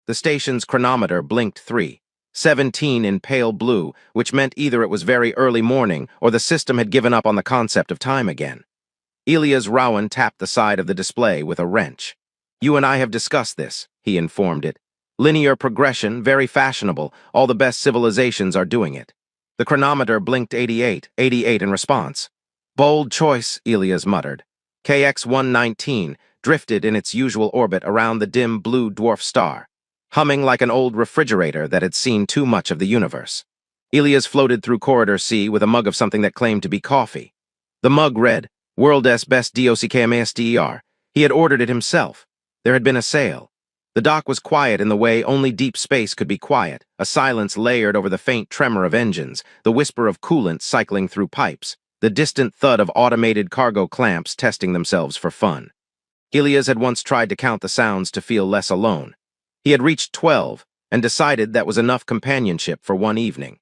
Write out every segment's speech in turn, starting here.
The station's chronometer blinked 3:17 in pale blue, which meant either it was very early morning or the system had given up on the concept of time again. Elias Rowan tapped the side of the display with a wrench. "You and I have discussed this," he informed it. "Linear progression, very fashionable. All the best civilizations are doing it." The chronometer blinked 88 in response. "Bold choice," Elias muttered. KX-119 drifted in its usual orbit around the dim blue dwarf star, humming like an old refrigerator that had seen too much of the universe. Elias floated through Corridor C with a mug of something that claimed to be coffee. The mug read, "World's Best DOCKMASDER." He had ordered it himself. There had been a sale. The dock was quiet in the way only deep space could be quiet, a silence layered over the faint tremor of engines, the whisper of coolant cycling through pipes, the distant thud of automated cargo clamps testing themselves for fun. Elias had once tried to count the sounds to feel less alone. He had reached 12 and decided that was enough companionship for one evening.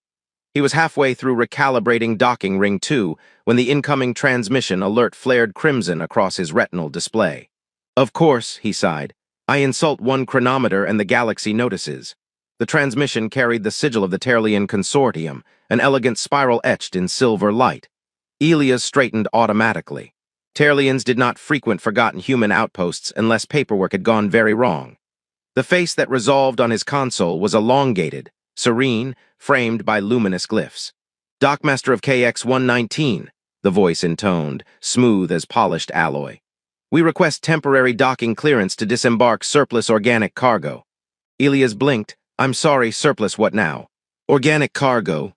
He was halfway through recalibrating docking ring 2 when the incoming transmission alert flared crimson across his retinal display. "Of course," he sighed, "I insult one chronometer and the galaxy notices." The transmission carried the sigil of the Terlian Consortium, an elegant spiral etched in silver light. Elias straightened automatically. Terlians did not frequent forgotten human outposts unless paperwork had gone very wrong. The face that resolved on his console was elongated, serene, framed by luminous glyphs. "Dockmaster of KX-119, the voice intoned, smooth as polished alloy. "We request temporary docking clearance to disembark surplus organic cargo." Elias blinked. "I'm sorry, surplus what now?" "Organic cargo."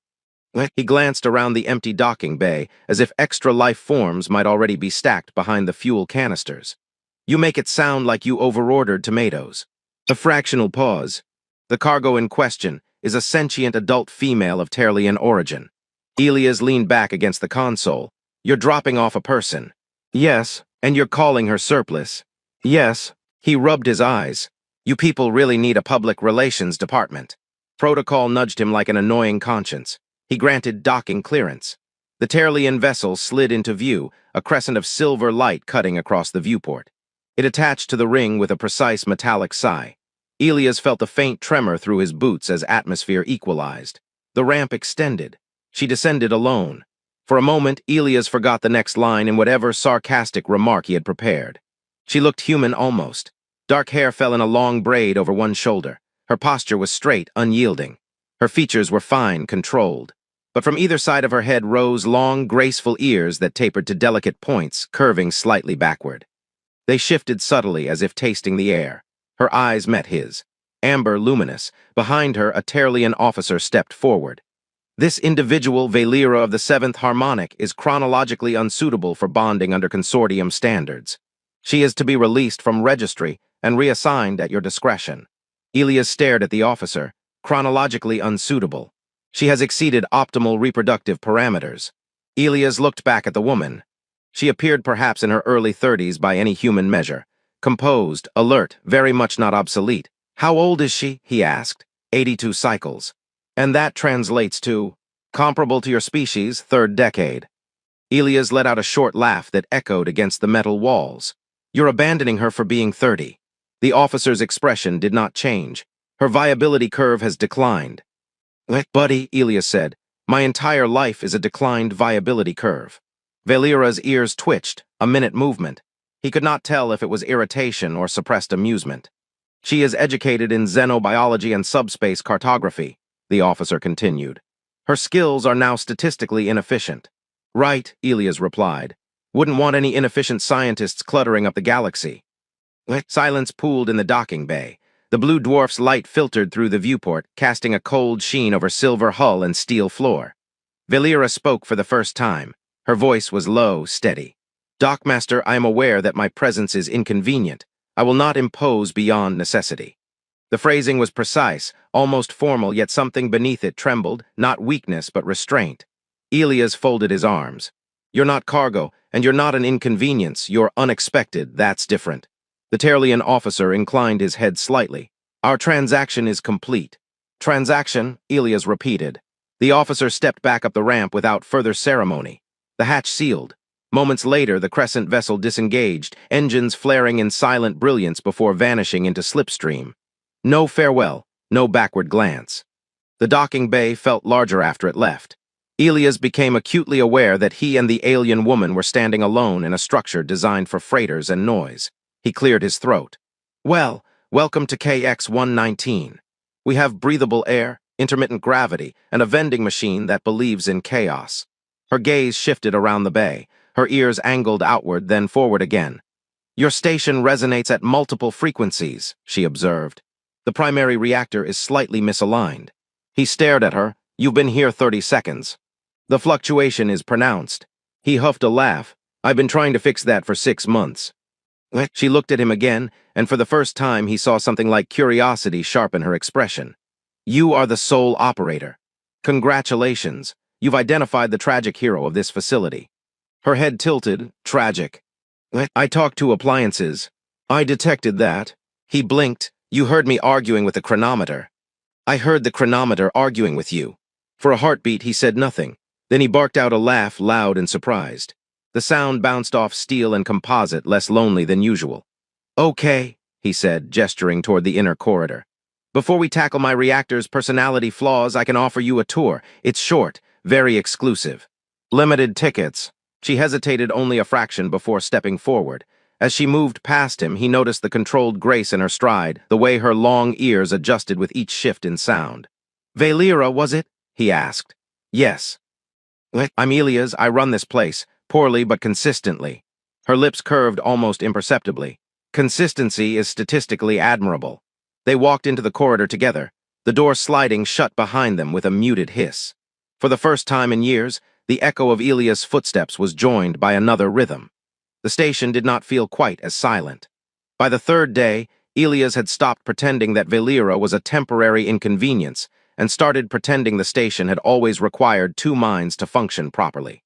He glanced around the empty docking bay, as if extra life forms might already be stacked behind the fuel canisters. "You make it sound like you overordered tomatoes." A fractional pause. "The cargo in question is a sentient adult female of Terlian origin." Elias leaned back against the console. "You're dropping off a person." "Yes, and you're calling her surplus." "Yes." He rubbed his eyes. "You people really need a public relations department." Protocol nudged him like an annoying conscience. He granted docking clearance. The Terlian vessel slid into view, a crescent of silver light cutting across the viewport. It attached to the ring with a precise metallic sigh. Elias felt a faint tremor through his boots as atmosphere equalized. The ramp extended. She descended alone. For a moment, Elias forgot the next line in whatever sarcastic remark he had prepared. She looked human almost. Dark hair fell in a long braid over one shoulder. Her posture was straight, unyielding. Her features were fine, controlled. But from either side of her head rose long, graceful ears that tapered to delicate points, curving slightly backward. They shifted subtly as if tasting the air. Her eyes met his. Amber luminous. Behind her, a Terlian officer stepped forward. "This individual, Valera of the 7th Harmonic, is chronologically unsuitable for bonding under consortium standards. She is to be released from registry and reassigned at your discretion." Elias stared at the officer. "Chronologically unsuitable. She has exceeded optimal reproductive parameters." Elias looked back at the woman. She appeared perhaps in her early 30s by any human measure. Composed, alert, very much not obsolete. "How old is she?" he asked. 82 cycles. "And that translates to?" "Comparable to your species, 3rd decade." Elias let out a short laugh that echoed against the metal walls. "You're abandoning her for being 30. The officer's expression did not change. "Her viability curve has declined." "Buddy," Elias said, "my entire life is a declined viability curve." Valera's ears twitched, a minute movement. He could not tell if it was irritation or suppressed amusement. "She is educated in xenobiology and subspace cartography," the officer continued. "Her skills are now statistically inefficient." "Right," Elias replied. "Wouldn't want any inefficient scientists cluttering up the galaxy." Silence pooled in the docking bay. The blue dwarf's light filtered through the viewport, casting a cold sheen over silver hull and steel floor. Valera spoke for the first time. Her voice was low, steady. "Dockmaster, I am aware that my presence is inconvenient. I will not impose beyond necessity." The phrasing was precise, almost formal, yet something beneath it trembled, not weakness but restraint. Elias folded his arms. "You're not cargo, and you're not an inconvenience. You're unexpected, that's different." The Terlian officer inclined his head slightly. "Our transaction is complete." "Transaction," Elias repeated. The officer stepped back up the ramp without further ceremony. The hatch sealed. Moments later, the crescent vessel disengaged, engines flaring in silent brilliance before vanishing into slipstream. No farewell, no backward glance. The docking bay felt larger after it left. Elias became acutely aware that he and the alien woman were standing alone in a structure designed for freighters and noise. He cleared his throat. Well, welcome to KX-119. We have breathable air, intermittent gravity, and a vending machine that believes in chaos. Her gaze shifted around the bay, her ears angled outward, then forward again. Your station resonates at multiple frequencies, she observed. The primary reactor is slightly misaligned. He stared at her. You've been here 30 seconds. The fluctuation is pronounced. He huffed a laugh. I've been trying to fix that for 6 months. She looked at him again, and for the first time he saw something like curiosity sharpen her expression. You are the sole operator. Congratulations. You've identified the tragic hero of this facility. Her head tilted. Tragic. I talked to appliances. I detected that. He blinked. You heard me arguing with the chronometer. I heard the chronometer arguing with you. For a heartbeat, he said nothing. Then he barked out a laugh, loud and surprised. The sound bounced off steel and composite, less lonely than usual. Okay, he said, gesturing toward the inner corridor. Before we tackle my reactor's personality flaws, I can offer you a tour. It's short, very exclusive. Limited tickets. She hesitated only a fraction before stepping forward. As she moved past him, he noticed the controlled grace in her stride, the way her long ears adjusted with each shift in sound. Valera, was it? He asked. Yes. I'm Elias. I run this place, poorly but consistently. Her lips curved almost imperceptibly. Consistency is statistically admirable. They walked into the corridor together, the door sliding shut behind them with a muted hiss. For the first time in years, the echo of Elias' footsteps was joined by another rhythm. The station did not feel quite as silent. By the third day, Elias had stopped pretending that Valera was a temporary inconvenience and started pretending the station had always required 2 minds to function properly.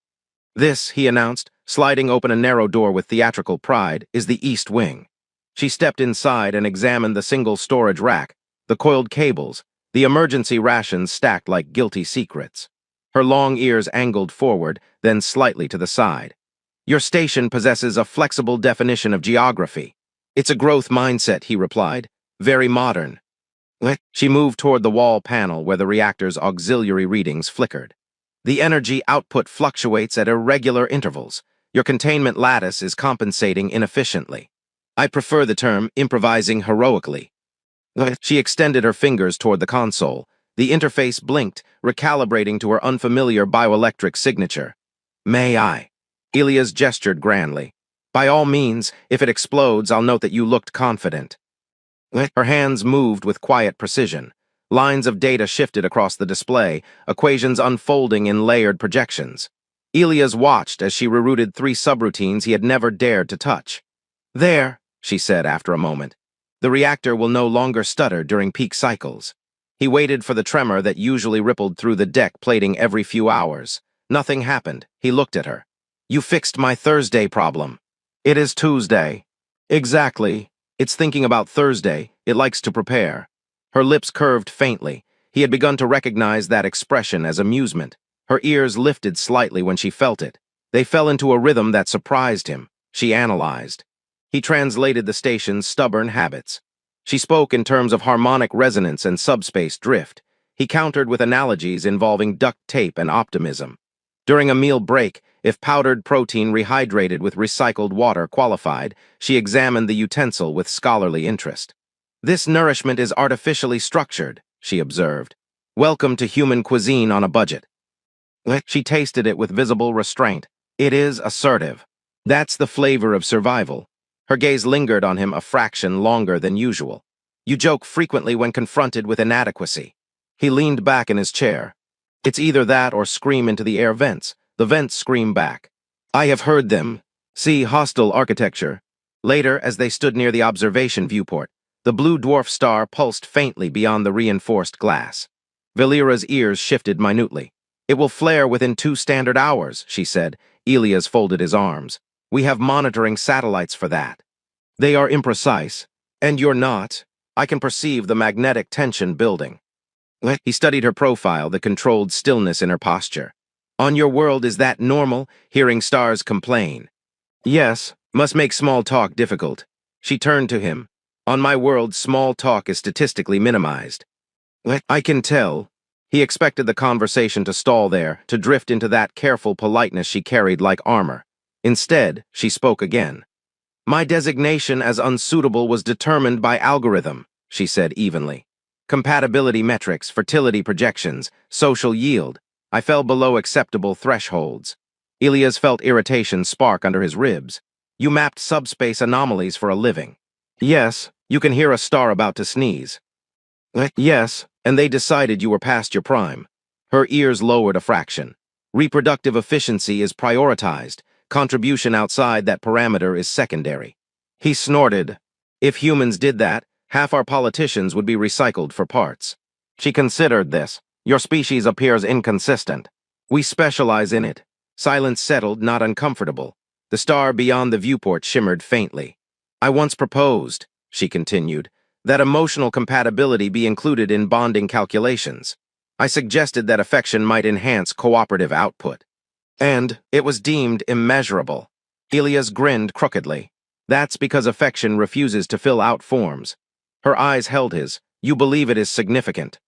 This, he announced, sliding open a narrow door with theatrical pride, is the East Wing. She stepped inside and examined the single storage rack, the coiled cables, the emergency rations stacked like guilty secrets. Her long ears angled forward, then slightly to the side. Your station possesses a flexible definition of geography. It's a growth mindset, he replied. Very modern. She moved toward the wall panel where the reactor's auxiliary readings flickered. The energy output fluctuates at irregular intervals. Your containment lattice is compensating inefficiently. I prefer the term improvising heroically. She extended her fingers toward the console. The interface blinked, recalibrating to her unfamiliar bioelectric signature. May I? Elias gestured grandly. By all means, if it explodes, I'll note that you looked confident. Her hands moved with quiet precision. Lines of data shifted across the display, equations unfolding in layered projections. Elias watched as she rerouted 3 subroutines he had never dared to touch. There, she said after a moment. The reactor will no longer stutter during peak cycles. He waited for the tremor that usually rippled through the deck plating every few hours. Nothing happened. He looked at her. You fixed my Thursday problem. It is Tuesday. Exactly. It's thinking about Thursday. It likes to prepare. Her lips curved faintly. He had begun to recognize that expression as amusement. Her ears lifted slightly when she felt it. They fell into a rhythm that surprised him. She analyzed. He translated the station's stubborn habits. She spoke in terms of harmonic resonance and subspace drift. He countered with analogies involving duct tape and optimism. During a meal break, if powdered protein rehydrated with recycled water qualified, she examined the utensil with scholarly interest. This nourishment is artificially structured, she observed. Welcome to human cuisine on a budget. She tasted it with visible restraint. It is assertive. That's the flavor of survival. Her gaze lingered on him a fraction longer than usual. You joke frequently when confronted with inadequacy. He leaned back in his chair. It's either that or scream into the air vents. The vents scream back. I have heard them. See hostile architecture. Later, as they stood near the observation viewport, the blue dwarf star pulsed faintly beyond the reinforced glass. Valera's ears shifted minutely. It will flare within 2 standard hours, she said. Elias folded his arms. We have monitoring satellites for that. They are imprecise. And you're not. I can perceive the magnetic tension building. He studied her profile, the controlled stillness in her posture. On your world, is that normal, hearing stars complain? Yes, must make small talk difficult. She turned to him. On my world, small talk is statistically minimized. I can tell. He expected the conversation to stall there, to drift into that careful politeness she carried like armor. Instead, she spoke again. My designation as unsuitable was determined by algorithm, she said evenly. Compatibility metrics, fertility projections, social yield. I fell below acceptable thresholds. Elias felt irritation spark under his ribs. You mapped subspace anomalies for a living. Yes, you can hear a star about to sneeze. Yes, and they decided you were past your prime. Her ears lowered a fraction. Reproductive efficiency is prioritized. Contribution outside that parameter is secondary. He snorted. If humans did that, half our politicians would be recycled for parts. She considered this. Your species appears inconsistent. We specialize in it. Silence settled, not uncomfortable. The star beyond the viewport shimmered faintly. I once proposed, she continued, that emotional compatibility be included in bonding calculations. I suggested that affection might enhance cooperative output. And it was deemed immeasurable. Elias grinned crookedly. That's because affection refuses to fill out forms. Her eyes held his. You believe it is significant.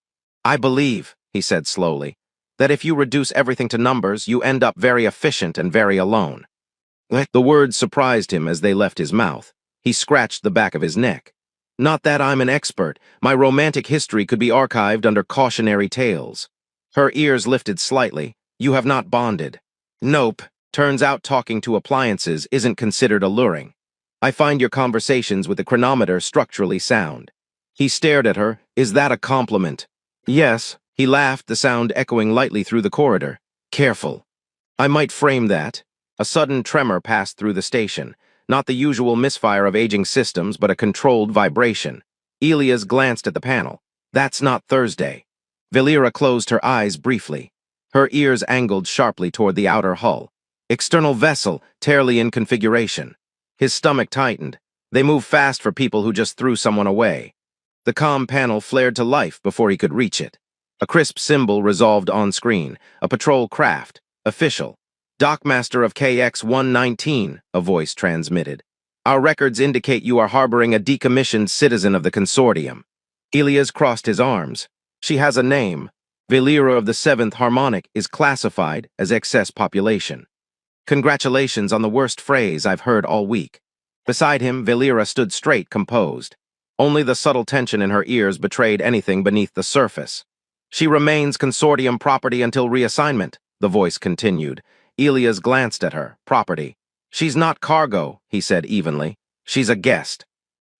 I believe, he said slowly, that if you reduce everything to numbers, you end up very efficient and very alone. The words surprised him as they left his mouth. He scratched the back of his neck. Not that I'm an expert. My romantic history could be archived under cautionary tales. Her ears lifted slightly. You have not bonded. Nope. Turns out talking to appliances isn't considered alluring. I find your conversations with the chronometer structurally sound. He stared at her. Is that a compliment? Yes. He laughed, the sound echoing lightly through the corridor. Careful. I might frame that. A sudden tremor passed through the station. Not the usual misfire of aging systems, but a controlled vibration. Elias glanced at the panel. That's not Thursday. Valera closed her eyes briefly. Her ears angled sharply toward the outer hull. External vessel, Terlian configuration. His stomach tightened. They move fast for people who just threw someone away. The comm panel flared to life before he could reach it. A crisp symbol resolved on screen. A patrol craft. Official. Dockmaster of KX-119, a voice transmitted. Our records indicate you are harboring a decommissioned citizen of the consortium. Elias crossed his arms. She has a name. Valera of the 7th Harmonic is classified as excess population. Congratulations on the worst phrase I've heard all week. Beside him, Valera stood straight, composed. Only the subtle tension in her ears betrayed anything beneath the surface. She remains consortium property until reassignment, the voice continued. Elias glanced at her. Property. She's not cargo, he said evenly. She's a guest.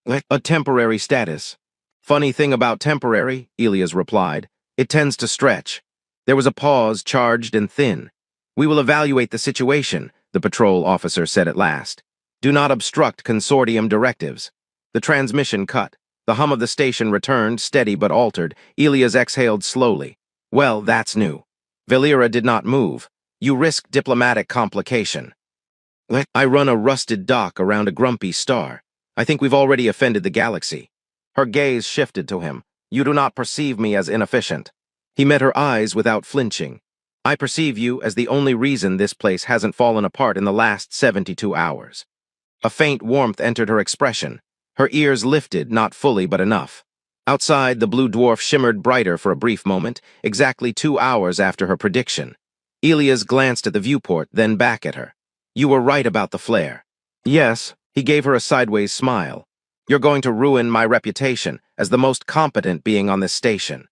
A temporary status. Funny thing about temporary, Elias replied. It tends to stretch. There was a pause, charged and thin. We will evaluate the situation, the patrol officer said at last. Do not obstruct consortium directives. The transmission cut. The hum of the station returned, steady but altered. Elias exhaled slowly. Well, that's new. Valera did not move. You risk diplomatic complication. I run a rusted dock around a grumpy star. I think we've already offended the galaxy. Her gaze shifted to him. You do not perceive me as inefficient. He met her eyes without flinching. I perceive you as the only reason this place hasn't fallen apart in the last 72 hours. A faint warmth entered her expression. Her ears lifted, not fully but enough. Outside, the blue dwarf shimmered brighter for a brief moment, exactly 2 hours after her prediction. Elias glanced at the viewport, then back at her. You were right about the flare. Yes, he gave her a sideways smile. You're going to ruin my reputation as the most competent being on this station.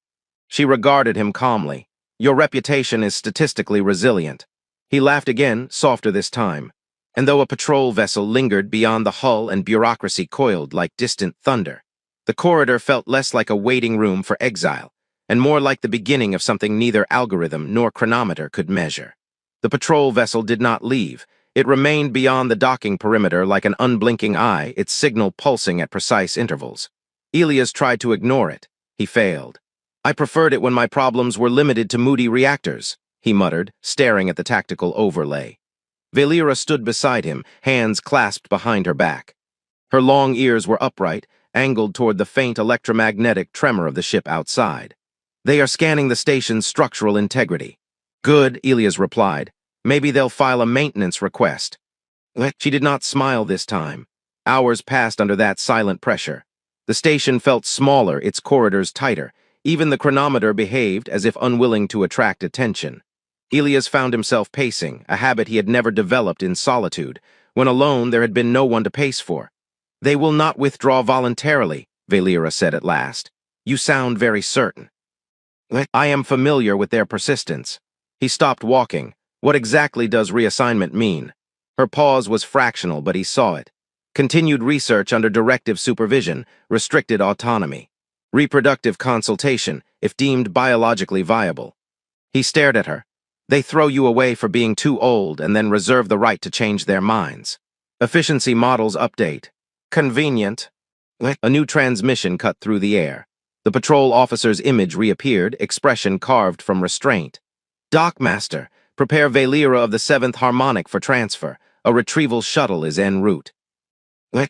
She regarded him calmly. Your reputation is statistically resilient. He laughed again, softer this time. And though a patrol vessel lingered beyond the hull and bureaucracy coiled like distant thunder, the corridor felt less like a waiting room for exile, and more like the beginning of something neither algorithm nor chronometer could measure. The patrol vessel did not leave. It remained beyond the docking perimeter like an unblinking eye, its signal pulsing at precise intervals. Elias tried to ignore it. He failed. I preferred it when my problems were limited to moody reactors, he muttered, staring at the tactical overlay. Valera stood beside him, hands clasped behind her back. Her long ears were upright, angled toward the faint electromagnetic tremor of the ship outside. They are scanning the station's structural integrity. Good, Elias replied. Maybe they'll file a maintenance request. She did not smile this time. Hours passed under that silent pressure. The station felt smaller, its corridors tighter. Even the chronometer behaved as if unwilling to attract attention. Elias found himself pacing, a habit he had never developed in solitude. When alone, there had been no one to pace for. "They will not withdraw voluntarily," Valera said at last. "You sound very certain." "I am familiar with their persistence." He stopped walking. What exactly does reassignment mean? Her pause was fractional, but he saw it. Continued research under directive supervision, restricted autonomy. Reproductive consultation, if deemed biologically viable. He stared at her. "They throw you away for being too old and then reserve the right to change their minds." Efficiency models update. Convenient. A new transmission cut through the air. The patrol officer's image reappeared, expression carved from restraint. "Dockmaster, prepare Valera of the 7th Harmonic for transfer. A retrieval shuttle is en route."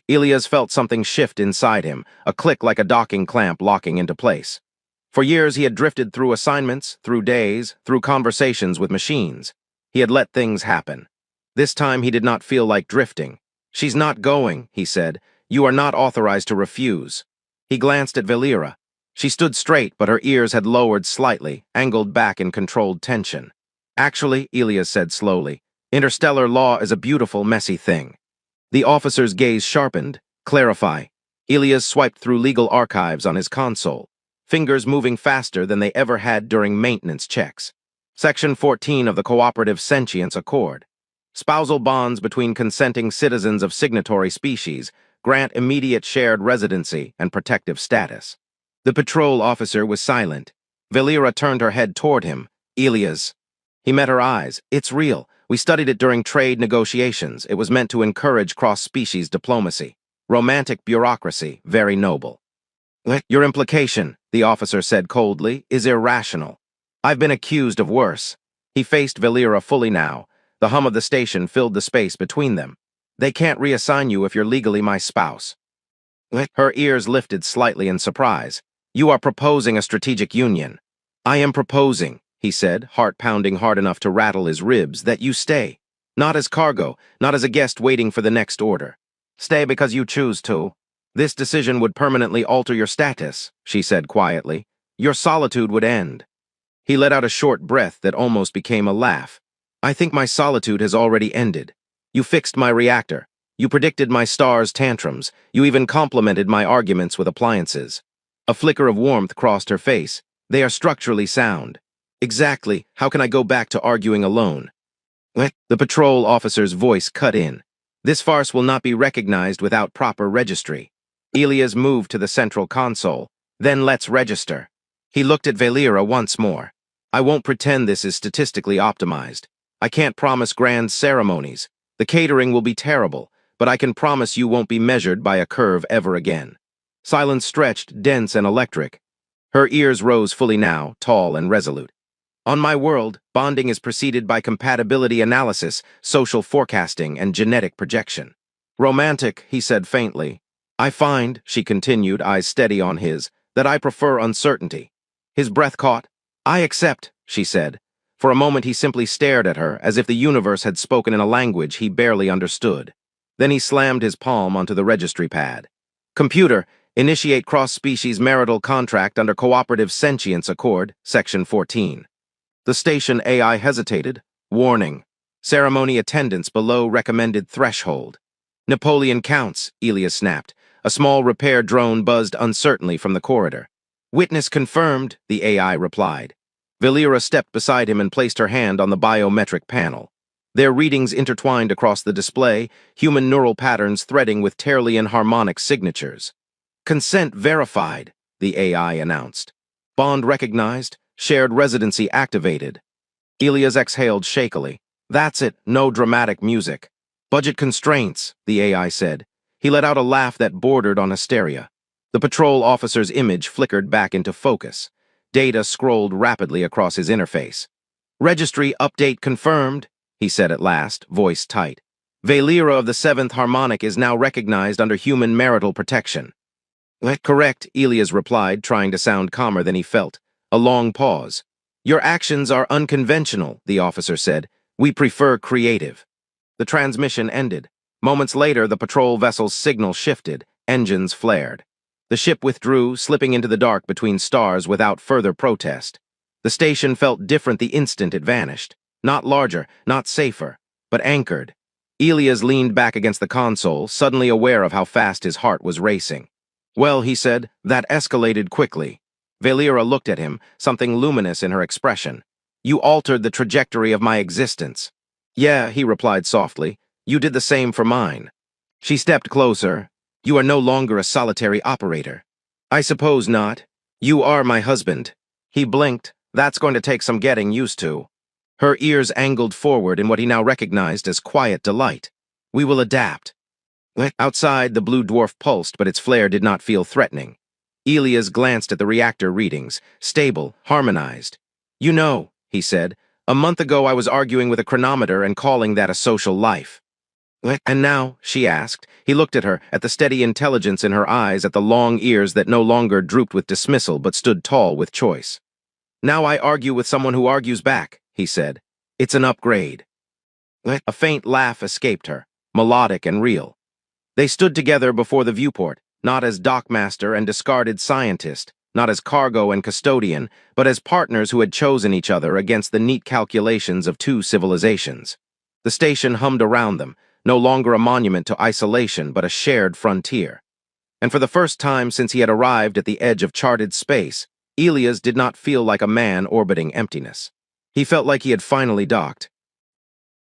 Elias felt something shift inside him, a click like a docking clamp locking into place. For years he had drifted through assignments, through days, through conversations with machines. He had let things happen. This time he did not feel like drifting. "She's not going," he said. "You are not authorized to refuse." He glanced at Valera. She stood straight, but her ears had lowered slightly, angled back in controlled tension. "Actually," Elias said slowly, "interstellar law is a beautiful, messy thing." The officer's gaze sharpened. "Clarify." Elias swiped through legal archives on his console, fingers moving faster than they ever had during maintenance checks. Section 14 of the Cooperative Sentience Accord. Spousal bonds between consenting citizens of signatory species grant immediate shared residency and protective status. The patrol officer was silent. Valera turned her head toward him. "Elias." He met her eyes. "It's real. We studied it during trade negotiations. It was meant to encourage cross-species diplomacy. Romantic bureaucracy, very noble." "Your implication," the officer said coldly, "is irrational. I've been accused of worse." He faced Valera fully now. The hum of the station filled the space between them. "They can't reassign you if you're legally my spouse." Her ears lifted slightly in surprise. "You are proposing a strategic union." "I am proposing," he said, heart pounding hard enough to rattle his ribs, "that you stay. Not as cargo, not as a guest waiting for the next order. Stay because you choose to. This decision would permanently alter your status," she said quietly. "Your solitude would end." He let out a short breath that almost became a laugh. "I think my solitude has already ended. You fixed my reactor. You predicted my star's tantrums. You even complimented my arguments with appliances." A flicker of warmth crossed her face. "They are structurally sound." "Exactly. How can I go back to arguing alone?" The patrol officer's voice cut in. "This farce will not be recognized without proper registry." Elias moved to the central console. "Then let's register." He looked at Valera once more. "I won't pretend this is statistically optimized. I can't promise grand ceremonies. The catering will be terrible, but I can promise you won't be measured by a curve ever again." Silence stretched, dense and electric. Her ears rose fully now, tall and resolute. "On my world, bonding is preceded by compatibility analysis, social forecasting, and genetic projection." "Romantic," he said faintly. "I find," she continued, eyes steady on his, "that I prefer uncertainty." His breath caught. "I accept," she said. For a moment he simply stared at her, as if the universe had spoken in a language he barely understood. Then he slammed his palm onto the registry pad. "Computer, initiate cross-species marital contract under Cooperative Sentience Accord, Section 14. The station AI hesitated. "Warning. Ceremony attendance below recommended threshold." "Napoleon counts," Elias snapped. A small repair drone buzzed uncertainly from the corridor. "Witness confirmed," the AI replied. Valera stepped beside him and placed her hand on the biometric panel. Their readings intertwined across the display, human neural patterns threading with Terlian harmonic signatures. "Consent verified," the AI announced. "Bond recognized, shared residency activated." Elias exhaled shakily. "That's it, no dramatic music." "Budget constraints," the AI said. He let out a laugh that bordered on hysteria. The patrol officer's image flickered back into focus. Data scrolled rapidly across his interface. "Registry update confirmed," he said at last, voice tight. "Valera of the 7th Harmonic is now recognized under human marital protection." "Correct," Elias replied, trying to sound calmer than he felt. A long pause. "Your actions are unconventional," the officer said. "We prefer creative." The transmission ended. Moments later, the patrol vessel's signal shifted. Engines flared. The ship withdrew, slipping into the dark between stars without further protest. The station felt different the instant it vanished. Not larger, not safer, but anchored. Elias leaned back against the console, suddenly aware of how fast his heart was racing. Well, he said, that escalated quickly. Valera looked at him, something luminous in her expression. You altered the trajectory of my existence. Yeah, he replied softly. You did the same for mine. She stepped closer. You are no longer a solitary operator. I suppose not. You are my husband. He blinked. That's going to take some getting used to. Her ears angled forward in what he now recognized as quiet delight. We will adapt. Outside, the blue dwarf pulsed, but its flare did not feel threatening. Elias glanced at the reactor readings, stable, harmonized. You know, he said, a month ago I was arguing with a chronometer and calling that a social life. And now, she asked. He looked at her, at the steady intelligence in her eyes, at the long ears that no longer drooped with dismissal but stood tall with choice. Now I argue with someone who argues back, he said. It's an upgrade. A faint laugh escaped her, melodic and real. They stood together before the viewport, not as dockmaster and discarded scientist, not as cargo and custodian, but as partners who had chosen each other against the neat calculations of two civilizations. The station hummed around them, no longer a monument to isolation but a shared frontier. And for the first time since he had arrived at the edge of charted space, Elias did not feel like a man orbiting emptiness. He felt like he had finally docked,